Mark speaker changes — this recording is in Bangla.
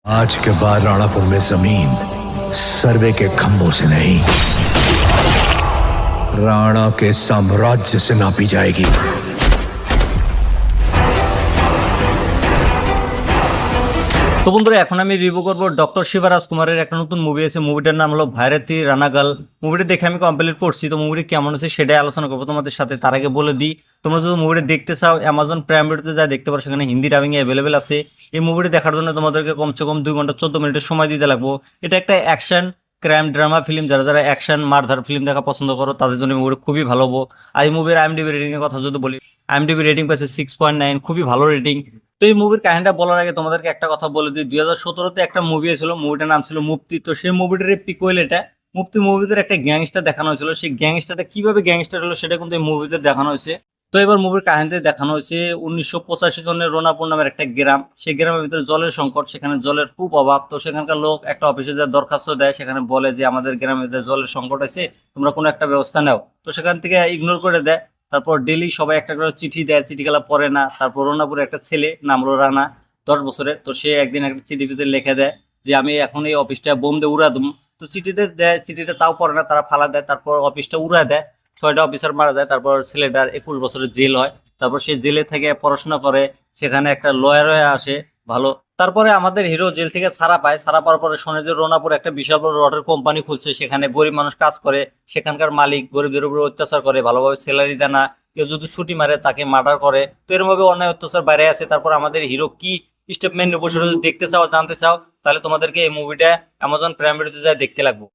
Speaker 1: आज के बाद राणापुर में जमीन सर्वे के खंभों से नहीं, राणा के साम्राज्य से नापी जाएगी।
Speaker 2: তো বন্ধুরা এখন আমি রিভিউ করব ডক্টর শিবা রাজকুমারের একটা নতুন মুভি আছে। মুভিটার নাম হলো ভাইরাতি রানাগাল। মুভিটা দেখে আমি কমপ্লিট করছি, তো মুভিটা কেমন আছে সেটাই আলোচনা করবো তোমাদের সাথে। তার আগে বলে দিই, তোমরা যদি মুভিটা দেখতে চাও অ্যামাজন প্রাইম ভিডিওতে যা দেখতে পারো, সেখানে হিন্দি ডাবিং অ্যাভেলেবেল আছে। এই মুভিটা দেখার জন্য তোমাদেরকে কমসে কম 2 ঘন্টা 14 মিনিটের সময় দিতে লাগবো। এটা একটা অ্যাকশন ক্রাইম ড্রামা ফিল্ম, যারা যারা অ্যাকশন মারধার ফিল্ম দেখা পছন্দ করো তাদের জন্য মুভিটা খুবই ভালো হবো। আর এই মুভির আইএমডিবি রেটিং এর কথা যদি বলি, আইএমডিবি রেটিং পাচ্ছে 6.9, খুবই ভালো রেটিং। তো এই মুভির কাহিনীটা বলার আগে তোমাদেরকে একটা কথা বলে দিই, 2017-তে একটা মুভি ছিল, মুভিটার নাম ছিল মুক্তি। তো সেই মুভিটার পিকুয়েল এটা। মুক্তি মুভিতে একটা গ্যাংস্টার দেখানো হয়েছিল, সেই গ্যাংস্টারটা কিভাবে গ্যাংস্টার হলো সেটা কিন্তু এই মুভিতে দেখানো হয়েছে। তো এবার মুভির কাহিনীতে দেখানো হয়েছে 1985 সনের রোনাপুর নামের একটা গ্রাম। সেই গ্রামের ভিতরে জলের সংকট, সেখানে জলের খুব অভাব। তো সেখানকার লোক একটা অফিসে যা দরখাস্ত দেয়, সেখানে বলে যে আমাদের গ্রামের ভিতরে জলের সংকট আছে, তোমরা কোনো একটা ব্যবস্থা নাও। তো সেখান থেকে ইগনোর করে দেয়। তারপর ডেলি সবাই একটা করে চিঠি দেয়, চিঠিগুলা পড়ে না। তারপর রোনাপুরে একটা ছেলে নাম হলো রানা, 10 বছরের। তো সে একদিন একটা চিঠি ভিতরে লিখে দেয় যে আমি এখন এই অফিসটা বোম দিয়ে উড়া দেবো। তো চিঠিতে দেয়, চিঠিটা তাও পড়ে না, তারা ফালা দেয়। তারপর অফিসটা উড়া দেয়, 6টা অফিসার মারা যায়। তারপর ছেলেটার 21 বছরের জেল হয়। তারপর সে জেলে থেকে পড়াশোনা করে, সেখানে একটা লয়ার হয়ে আসে ভালো। তারপরে আমাদের হিরো জেল থেকে ছাড়া পায়। ছাড়া পাওয়ার পরে শোনে যে রোনাপুর একটা বিশাল বড় রডের কোম্পানি খুলছে, সেখানে গরিব মানুষ কাজ করে। সেখানকার মালিক গরিবদের উপরে অত্যাচার করে, ভালোভাবে স্যালারি দেয় না, কেউ যদি ছুটি মারে তাকে মার্ডার করে। তো এরকম ভাবে অন্যায় অত্যাচার বাইরে আছে। তারপর আমাদের হিরো কি স্টেপমেন্ট নেবো সেটা যদি দেখতে চাও, জানতে চাও, তাহলে তোমাদেরকে এই মুভিটা অ্যামাজন প্রাইম ভিডিওতে যায় দেখতে লাগবে।